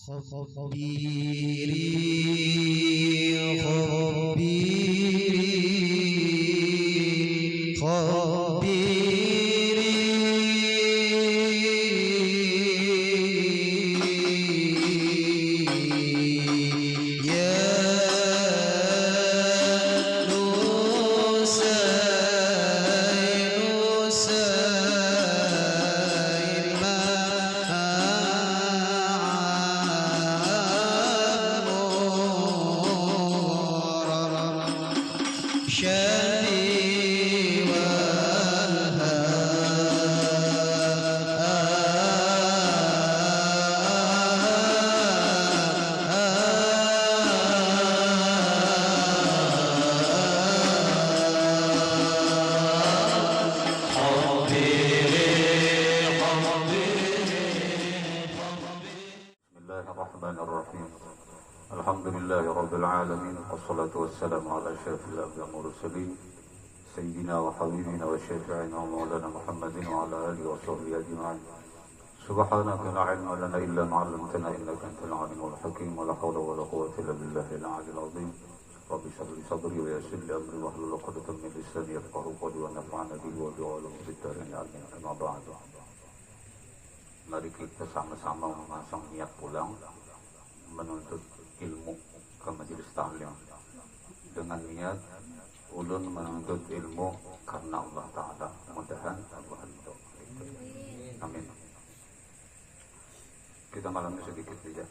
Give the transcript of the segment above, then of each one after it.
خبيري خبيري خبيري يا نوسي Bismillahirrahmanirrahim. Alhamdulillahi rabbil alamin. Wassalatu wassalamu ala asyrafil anbiya'i wal mursalin sayyidina wa habibina wa syafi'ina wa maulana Muhammadin wa ala alihi wa sahbihi ajma'in. Subhanaka la ilma lana illa ma 'allamtana innaka antal alimul hakim. Wa la hawla wa la quwwata illa billahil aliyyil azim. Rabbi shrah li sadri wa yassir li amri wahlul 'uqdatam min lisani yafqahu qawli wa nafa'na bihi wa bi'ulumi fid dharain amin. Amma ba'du. Mari kita sama-sama memasang niat pulang menuntut ilmu ke majelis ta'lim dengan niat ulun menuntut ilmu karena Allah Ta'ala. Mudah-mudahan Allah ridho. Amin. Kita malamnya sedikit saja.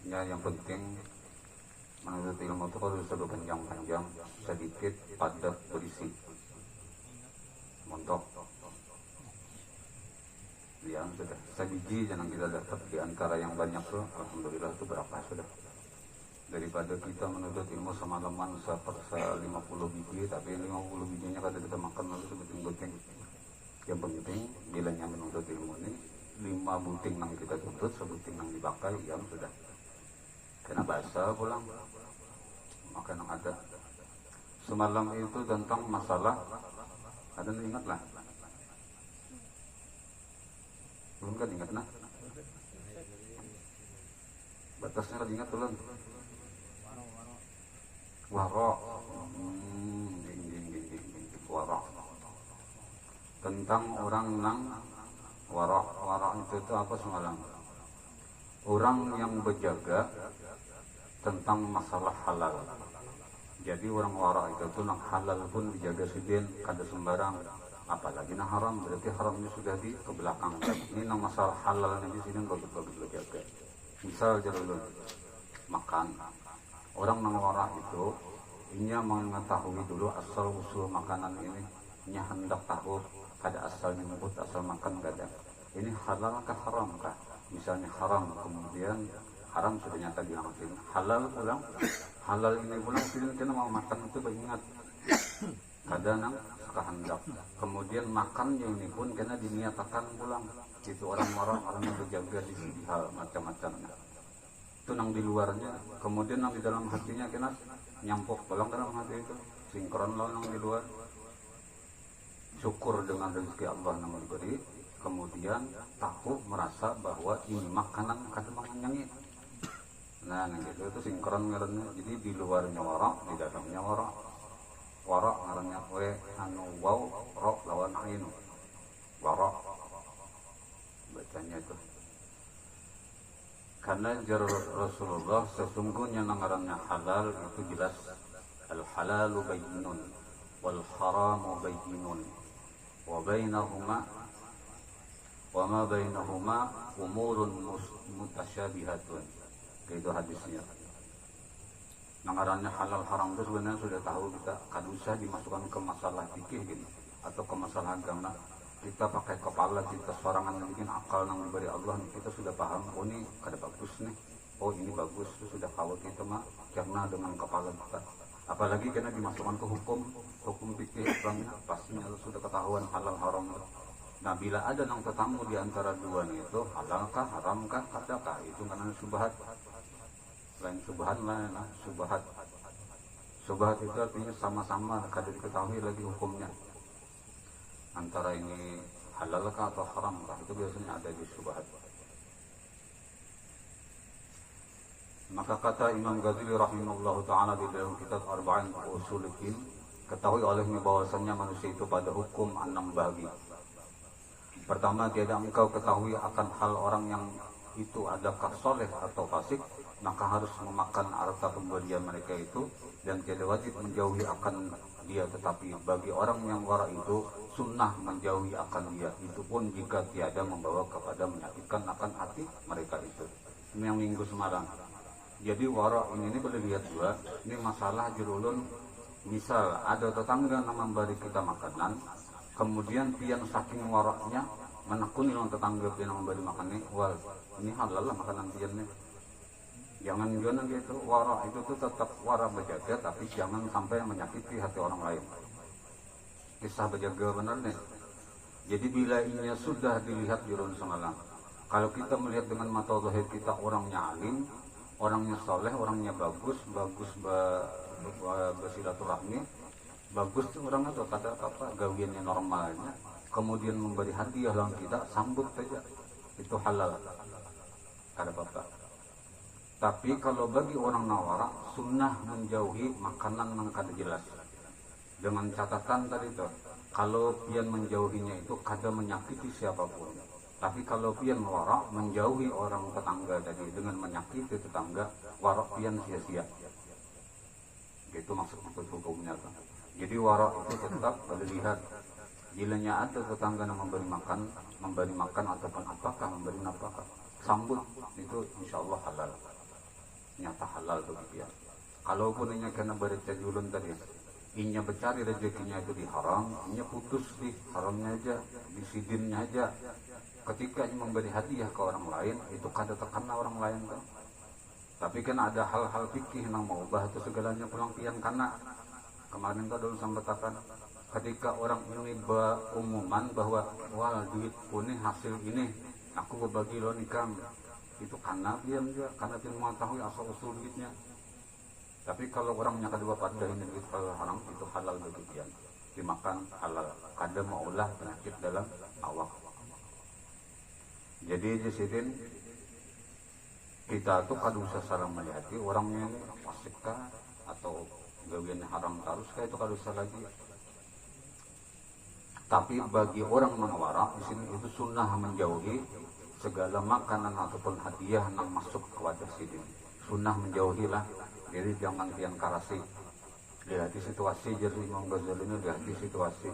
Yang penting menuntut ilmu itu kalau sudah panjang-panjang, sedikit padat berisi. Montok. Ya sudah, sebiji jangan kita dapat di antara yang banyak tuh, alhamdulillah itu berapa sudah. Daripada kita menuntut ilmu semalaman 50 biji, tapi 50 bijinya kada kita makan lalu sebuting-buting. Yang penting bilangnya menuntut ilmu ini 5 buting yang kita tuntut, sebuting yang dipakai, yang sudah. Kena bahasa pulang, maka yang ada. Semalam itu tentang masalah, ada yang ingat lah. Belum kan ingat nah? Batasnya kan ingat belum? Warok. Warok. Tentang orang nang warok. Warok itu apa semalam? Orang yang berjaga tentang masalah halal. Jadi orang warok itu nang halal pun dijaga sidin, kada sembarang. Apalagi nah haram, berarti haramnya sudah di ke belakang. Ini nang masalah halal di sini bagus-bagus jaga. Misal dulu makan, orang nang wara itu inya mengetahui dulu asal usul makanan ini, inya hendak tahu kada asal menyebut asal makan kada. Ini halal kah haram kah? Misalnya haram, kemudian haram sudah nyata bilang sini. Halal pulang, halal ini pulang sini kita mau makan itu ingat. Kada nang kehendak. Kemudian makannya ini pun karena diniatakan pulang. Itu orang-orang yang berjaga di sini hal macam-macamnya. Itu nang di luarnya. Kemudian nang di dalam hatinya kena nyampuk pulang dalam hati itu. Sinkron lah nang di luar. Syukur dengan rezeki Allah yang diberi. Kemudian tahu merasa bahwa ini makanan kada mengenyangi. Nah gitu itu sinkron ngarannya. Jadi di luarnya warak, di dalamnya warak. Warak ngarannya we anu waw rok lawan ainu warak bacanya itu karena jar Rasulullah sesungguhnya ngarannya halal itu jelas al halalu bayyinun wal haramu bayyinun wa bainahuma wa ma bainahuma umurun mutasyabihatun. Itu hadisnya. Ngarannya halal haram itu sebenarnya sudah tahu kita, kada usah dimasukkan ke masalah fikih gitu atau ke masalah agama. Kita pakai kepala kita sorangan bikin akal yang diberi Allah nih, kita sudah paham oh ini kada bagus nih, oh ini bagus, itu sudah tahu kita mah karena dengan kepala kita. Apalagi karena dimasukkan ke hukum fikih Islamnya pastinya sudah ketahuan halal haram. Nah bila ada yang tetamu di antara dua nih itu halalkah haramkah kadakah itu karena subhat. Lain subhan lah, subhat. Subhat itu artinya sama-sama kada diketahui lagi hukumnya. Antara ini halalkah atau haramkah itu biasanya ada di subhat. Maka kata Imam Ghazali rahimahullah ta'ala di dalam kitab Arba'in Usuluddin, ketahui olehnya bahwasannya manusia itu pada hukum 6 bagi. Pertama, tiada engkau ketahui akan hal orang yang itu adakah soleh atau fasik, maka harus memakan harta pemberian mereka itu, dan tiada wajib menjauhi akan dia. Tetapi bagi orang yang wara itu sunnah menjauhi akan dia, itu pun jika tiada membawa kepada menyakitkan akan hati mereka itu. Ini yang minggu semalam. Jadi wara ini boleh lihat juga, ini masalah jurulun. Misal ada tetangga yang memberi kita makanan, kemudian pian saking waraknya menekuni orang tetangga pian memberi makan nih, wal ini halal lah makanan pian nih. Jangan juga gitu, wara itu tuh tetap wara berjaga, tapi jangan sampai menyakiti hati orang lain. Kisah berjaga benar nih. Jadi bila ini sudah dilihat jurun semalam, kalau kita melihat dengan mata zahir kita orangnya alim, orangnya soleh, orangnya bagus bersilaturahmi, bagus tuh orangnya tuh kata apa gawiannya normalnya, kemudian memberi hadiah orang kita sambut saja, itu halal, ada apa-apa. Tapi kalau bagi orang nawara sunnah menjauhi makanan yang kada jelas, dengan catatan tadi tuh kalau pian menjauhinya itu kada menyakiti siapapun. Tapi kalau pian warak menjauhi orang tetangga tadi dengan menyakiti tetangga, warak pian sia-sia. Itu maksud hukumnya kan. Jadi warak itu tetap boleh lihat. Bilanya ada tetangga yang memberi makan ataupun apakah memberi nafkah, sambut itu insya Allah halal. Nyata halal bagi dia. Kalaupun inya kena bercajulun tadi, inya bercari rezekinya itu di haram, inya putus di haramnya aja, di sidinnya aja. Ketika inya memberi hadiah ke orang lain, itu kada terkena orang lain kan. Tapi kan ada hal-hal fikih yang mau ubah itu segalanya pulang pian kana. Kemarin tuh dulu sampaikan, ketika orang ini berumuman bahwa wah duit puni hasil ini aku berbagi lo nikam, itu karena dia karena dia mengetahui asal usul duitnya. Tapi kalau orangnya kedua pada ini duit haram, itu halal bagi dia, dimakan halal, kada maulah penyakit dalam awak. Jadi di sini kita tuh kada usah salah melihati orangnya ini fasikkah atau gawian haram terus kayak itu kada usah lagi. Tapi bagi orang menawara di sini itu sunnah menjauhi segala makanan ataupun hadiah yang masuk ke wadah sini. Sunnah menjauhilah. Jadi jangan pian karasi. Lihati situasi, jadi Imam Ghazali ini lihati situasi.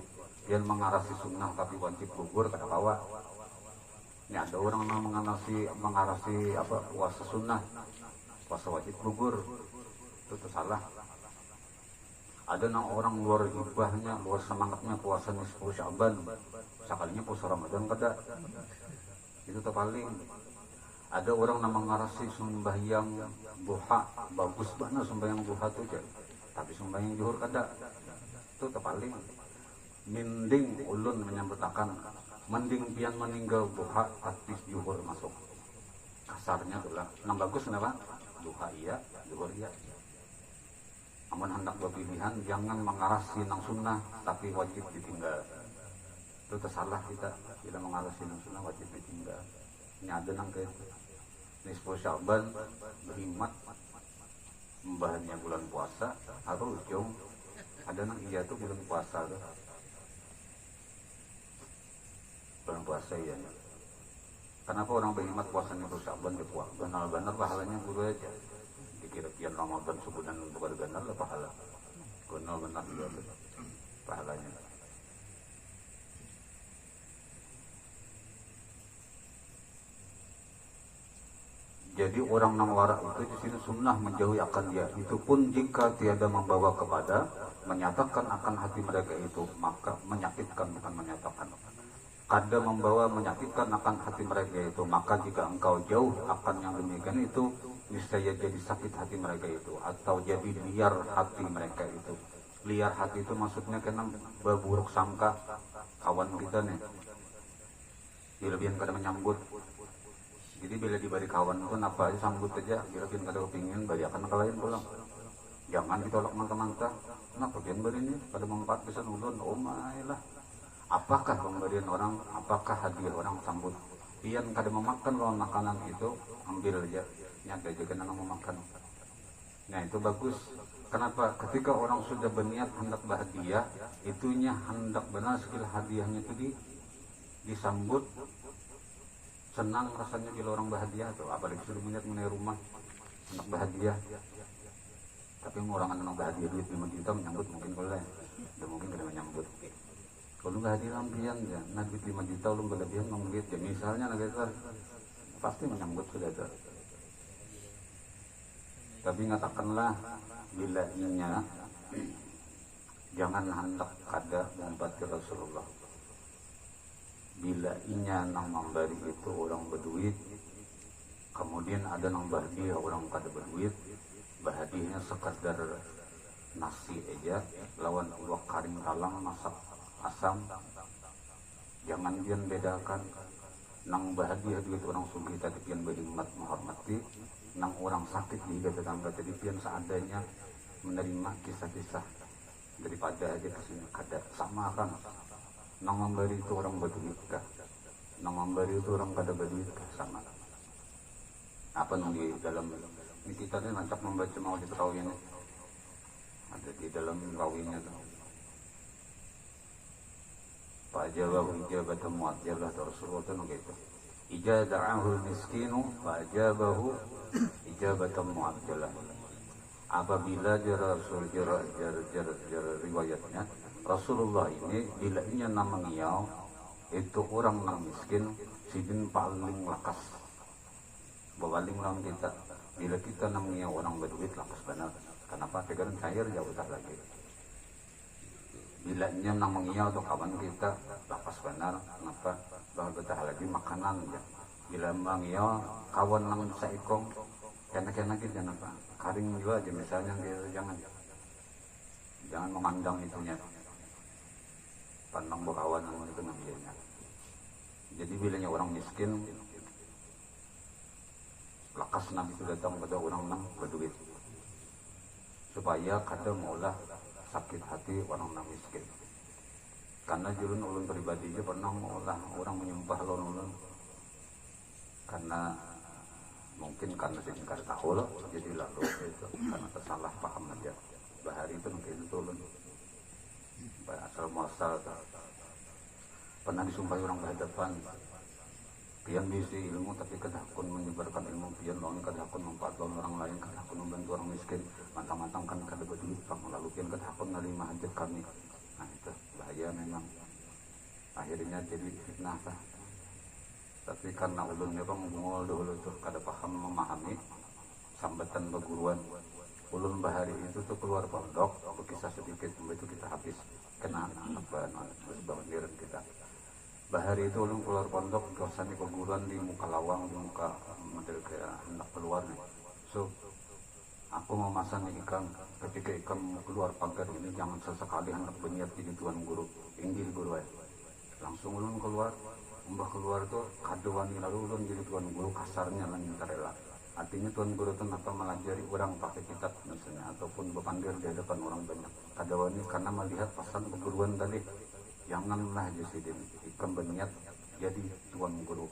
Yang mengarasi sunnah tapi wajib gugur kada bawa. Ini ada orang yang mengarasi apa puasa sunnah, puasa wajib gugur, itu salah. Ada orang luar hibahnya, luar semangatnya puasa nisfu Sya'ban, sekalinya puasa Ramadan kada, itu terpaling. Ada orang yang mengarasi sembahyang duha, bagus banget sembahyang duha tuh aja, tapi sembahyang zuhur kada, itu terpaling. Mending ulun menyambutakan, mending pian meninggal duha tapi zuhur masuk. Kasarnya itulah, yang bagus kenapa? Duha iya, zuhur iya. Namun hendak berpilihan, jangan mengarasi nang sunnah tapi wajib ditinggal. Itu tersalah kita bila mengarasi nang sunnah wajib ditinggal. Ini ada nang ke nisfu Sya'ban berhimat membahannya bulan puasa atau ujung. Ada nang iya tuh bulan puasa tuh. Bulan puasa ya. Kenapa orang berhemat puasa nisfu Sya'ban di puasa? Benar-benar pahalanya guru aja. Dikira-kira Ramadan sebulan bukan benar lah pahala. Benar-benar juga pahalanya. Jadi orang nawara itu di sini sunnah menjauhi akan dia. Itu pun jika tiada membawa kepada menyatakan akan hati mereka itu, maka menyakitkan bukan menyatakan. Kada membawa menyakitkan akan hati mereka itu, maka jika engkau jauh akan yang demikian itu, niscaya jadi sakit hati mereka itu, atau jadi liar hati mereka itu. Liar hati itu maksudnya kena berburuk sangka kawan kita nih. Biar kada menyambut. Jadi bila diberi kawan pun apa aja sambut aja, biar kada kepingin bari akan ke lain pulang. Jangan ditolak mantah-mantah. Kenapa pian beri ini pada manfaat bisa ulun, oh lah. Apakah pemberian orang, apakah hadiah orang sambut? Pian kada memakan lawan makanan itu, ambil aja. nyata juga nang memakan. Nah itu bagus. Kenapa? Ketika orang sudah berniat hendak berhadiah, itunya hendak benar skill hadiahnya itu disambut senang rasanya bila orang berhadiah tuh, apalagi sudah melihat mengenai rumah hendak berhadiah. Tapi orang hendak berhadiah duit 5 juta menyambut mungkin boleh, dan mungkin kena menyambut. Kalau berhadiah lampian ya, nah duit 5 juta lu berlebihan membeli ya misalnya negara pasti menyambut sudah itu. Tapi ngatakanlah bila inya jangan hendak kada membati Rasulullah. Bila inya nang memberi itu orang berduit, kemudian ada nang berhadiah orang kada berduit, berhadiahnya sekadar nasi aja lawan uak karing talang masak asam, jangan pian bedakan nang berhadiah duit orang sugih tadi pian berhikmat menghormati, nang orang sakit juga tetangga tadi pian seadanya menerima kisah-kisah daripada aja kesini kada sama kan. Nang memberi itu orang berduit kah, nang memberi itu orang kada berduit kah, sama apa nang di dalam ini kita ini rancak membaca mau di perawi ini ada di dalam rawinya tuh fajabahu ijabatan mu'ajjalah Rasulullah itu gitu ijada'ahu miskinu fajabahu ijabatan mu'ajjalah. Apabila Rasul riwayatnya Rasulullah ini bila inya namanya itu orang nang miskin sidin paling lakas bawaling nang kita bila kita namanya orang berduit lakas benar. Kenapa? Tegaran cair jauh tak lagi. Bila inya namanya atau kawan kita lakas benar. Kenapa? Bahwa betah lagi makanan ya. Bila namanya kawan nang saikong kena-kena kita apa? Karing juga aja misalnya dia jangan memandang itunya. Pandang berkawan nang itu namanya. Jadi bilanya orang miskin lakas Nabi itu datang pada orang nang berduit supaya kada maulah sakit hati orang nang miskin. Karena julun ulun pribadi aja pernah maulah orang menyembah ulun karena mungkin karena singkar tahu loh, jadi lalu itu karena tersalah paham aja. Bahari itu mungkin itu ulun asal muasal pernah disumpahi orang berhadapan pian bisi ilmu tapi kedakun menyebarkan ilmu pian lawan kedakun membantu orang lain, kedakun membantu orang miskin, mantang-mantang kan kada berduit bang, lalu pian kedakun nerima hajat kami. Nah itu bahaya memang, akhirnya jadi fitnah lah. Tapi karena ulunnya bang ngomol dulu tuh kada paham memahami sambatan berguruan ulun bahari itu tuh keluar pondok berkisah sedikit sampai itu kita habis kena anak banget kita. Bahari itu ulun keluar pondok dosannya perguruan di muka lawang, di muka model kayak hendak keluar nih. So aku mau masan ikan, ketika ikan mau keluar pagar ini jangan sesekali hendak berniat jadi tuan guru, inggil guru ya. Langsung ulun keluar, mbah keluar tuh kadewani lalu ulun jadi tuan guru kasarnya lah minta rela. Artinya tuan guru itu apa melajari orang pakai kitab misalnya ataupun berpandir di hadapan orang banyak. Kadewani karena melihat pasan perguruan tadi. Janganlah jasidin ikan berniat jadi tuan guru.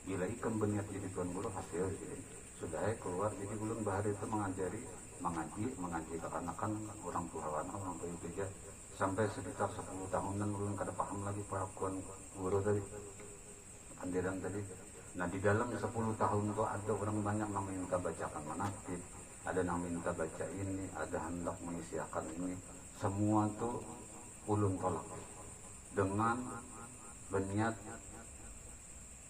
Bila ikan berniat jadi tuan guru hasil jasidin. Sudah keluar jadi ulun bahari itu mengaji kekanakan orang tua orang tua kerja sampai sekitar 10 tahunan ulun kada paham lagi perlakuan guru tadi pandiran tadi. Nah di dalam 10 tahun itu ada orang banyak yang minta bacakan manaqib, ada yang minta baca ini, ada hendak mengisiakan ini, semua tuh ulun tolak dengan berniat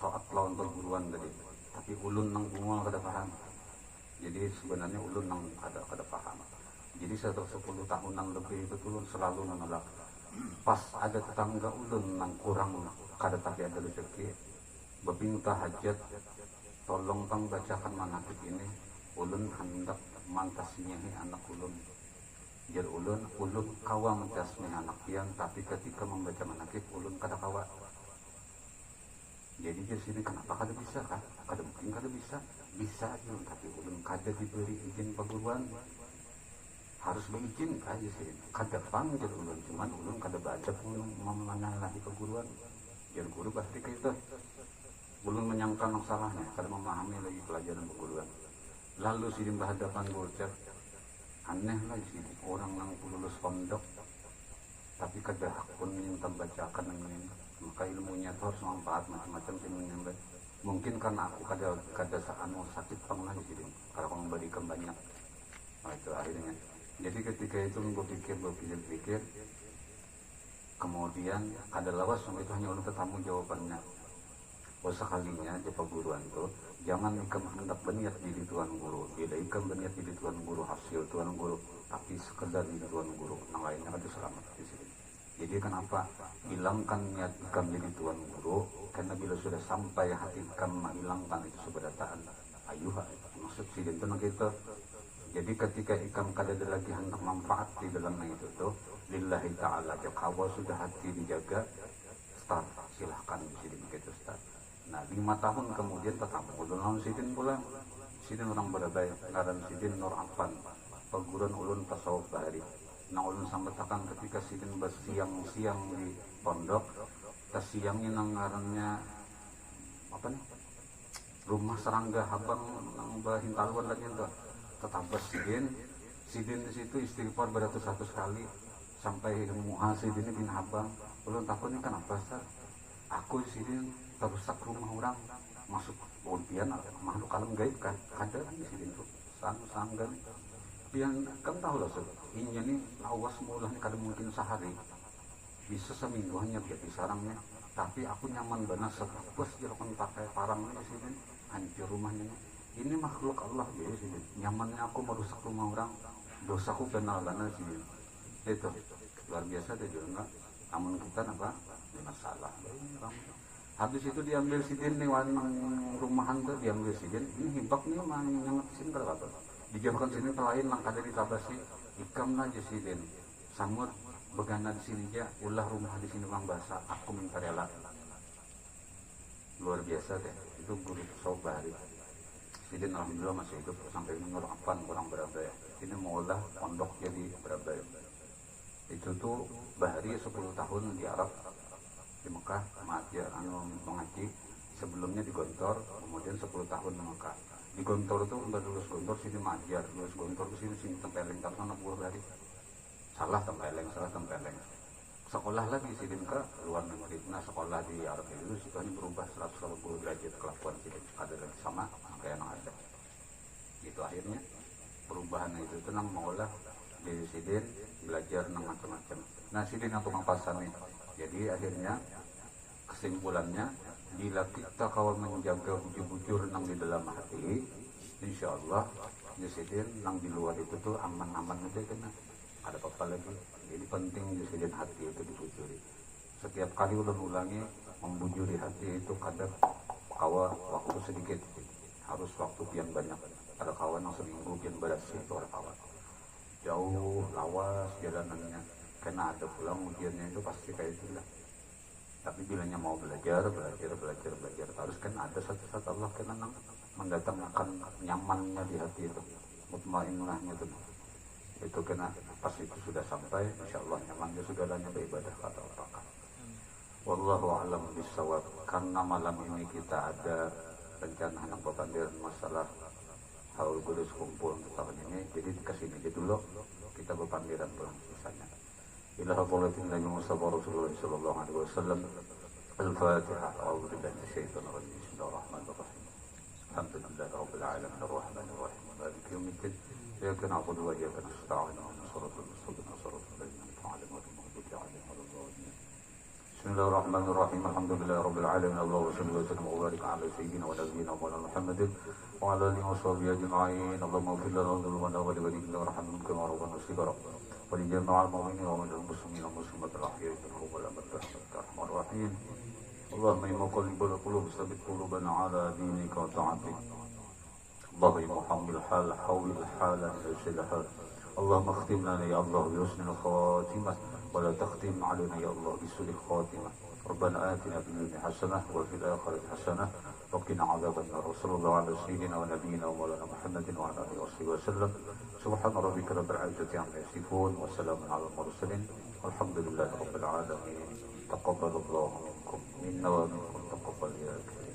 taat lawan perguruan tadi. Tapi ulun nang bungol kada paham. Jadi sebenarnya ulun nang kada paham. Jadi setelah 10 tahunan lebih itu ulun selalu menolak. Pas ada tetangga ulun nang kurang kada tapi ada rezeki, bebinta hajat, tolong tang bacakan manaqib ini, ulun hendak mantasnyahi anak ulun. Jadi ulun kawa mentasmi anak pian, tapi ketika membaca manaqib ulun kada kawa. Jadi di sini kenapa kada bisa kan? Kada mungkin kada bisa. Bisa ulun tapi ulun kada diberi izin perguruan. Harus berizin aja sih. Kada panggil ulun, cuman ulun kada baca pun memanalahi perguruan. Jadi guru pasti kita ulun menyangka salahnya, kada memahami lagi pelajaran perguruan. Lalu sidin berhadapan bocah, aneh lah sih orang yang lulus pondok tapi kada pun minta bacakan ini, maka ilmunya itu harus manfaat macam-macam ilmunya. Mungkin karena aku kada seanu sakit pernah di sini kalau aku memberikan banyak. Nah itu akhirnya. Jadi ketika itu berpikir, kemudian kada lawas itu hanya untuk tetamu jawabannya. Oh sekalinya di perguruan itu jangan ikam hendak berniat jadi tuan guru, bila ikam berniat jadi tuan guru hasil tuan guru, tapi sekedar jadi tuan guru, yang lainnya ada selamat di sini. Jadi kenapa hilangkan niat ikam jadi tuan guru? Karena bila sudah sampai hati ikam menghilangkan itu seberataan ayuha maksud sih itu kita. Jadi ketika ikam kada ada lagi hendak manfaat di dalamnya itu tuh, lillahi ta'ala jakawa sudah hati dijaga, start silahkan di sini begitu start. Nah 5 tahun kemudian tetap ulun sidin pula, sidin orang Surabaya, ngaran sidin Nur Afan, perguruan ulun tasawuf bahari. Nah ulun sambetakan ketika sidin bersiang-siang di pondok, siangnya ngarannya apa nih? Rumah serangga habang nang bahintaluan lagi tuh. Tetap sidin di situ istighfar beratus-ratus kali sampai muha sidin bin habang. Ulun takutnya kenapa sah? Aku sidin terusak rumah orang masuk impian makhluk alam gaib kan ada di sini tuh sanggan pian kan tahu lah sob ini nih awas mulah nih kadang mungkin sehari bisa seminggu hanya biar di sarangnya tapi aku nyaman banget sebus jelakan pakai parang di sini hancur rumahnya ini makhluk Allah ya sini nyamannya aku merusak rumah orang dosaku kenal banget sini itu luar biasa deh juga enggak namun kita apa masalah habis itu diambil sidin nih rumahan tuh diambil sidin ini hibak nih mah nyangat sidin kalau apa dijauhkan sini lain langkah dari tabasi ikam aja sidin samut begana di sini aja ulah rumah di sini bang basah aku minta rela luar biasa deh itu guru sobari sidin alhamdulillah masih hidup sampai menurut apaan orang Surabaya ini mau ulah pondok jadi Surabaya itu tuh bahari 10 tahun di Arab di Mekah mengajar mengaji sebelumnya di Gontor kemudian 10 tahun di Mekah di Gontor itu udah lulus Gontor sini mengajar lulus Gontor ke sini tempeleng tapi anak buah dari salah tempeleng sekolah lagi sini ke luar negeri nah sekolah di Arab itu situasi berubah 180 derajat kelakuan sini ada lagi sama kayak yang ada itu akhirnya perubahan itu tenang mengolah di sidin belajar macam-macam nah sidin yang tukang pasar nih jadi akhirnya kesimpulannya bila kita kawal menjaga bujur-bujur nang di dalam hati insya Allah jasidin nang di luar itu tuh aman-aman aja kena ada apa-apa lagi jadi penting jasidin hati itu dibujuri setiap kali ulangi membujuri hati itu kadang kawal waktu sedikit harus waktu pian banyak ada kawan yang seminggu pian beras itu orang kawan jauh lawas jalanannya karena ada pulang ujiannya itu pasti kayak itulah tapi bilanya mau belajar harus kan ada satu-satu Allah kena mendatangkan nyamannya di hati itu mutmainnahnya itu kena pas itu sudah sampai insya Allah nyamannya segalanya beribadah kata apakah wallahu a'lam bishawab karena malam ini kita ada rencana anak pepandiran masalah haul kudus kumpul untuk tahun ini jadi dikasih aja dulu kita berpandiran pulang sisanya إلى حضرة النبي المصطفى رسول الله صلى الله عليه وسلم الفاتحة أعوذ بالله من الشيطان الرجيم بسم الله الرحمن الرحيم الحمد لله رب العالمين الرحمن الرحيم مالك يوم الدين إياك نعبد وإياك نستعين اهدنا الصراط المستقيم صراط الذين أنعمت عليهم غير المغضوب عليهم ولا الضالين بسم الله الرحمن الرحيم الحمد لله رب العالمين اللهم صل وسلم وبارك على سيدنا ونبينا مولانا محمد وعلى آله وصحبه أجمعين اللهم اغفر لنا ذنوبنا ولوالدينا وارحمهم كما ربنا صغارا ولجميع المؤمنين ومن المسلمين والمسلمات الأحياء منهم والأموات برحمتك يا أرحم الراحمين اللهم يا مقلب القلوب ثبت قلوبنا على دينك وطاعتك اللهم يا محمل الحال حول الحال إلى الحال اللهم اختم لنا يا الله بحسن الخاتمة ولا تختم علينا يا الله بسوء الخاتمة ربنا آتنا في الدنيا حسنة وفي الآخرة حسنة وقنا عذاب النار وصلى الله على سيدنا ونبينا ومولانا محمد وعلى آله وصحبه وسلم سبحان ربك رب العزة عما يصفون وسلام على المرسلين والحمد لله رب العالمين تقبل الله منكم منا ومنكم تقبل يا كريم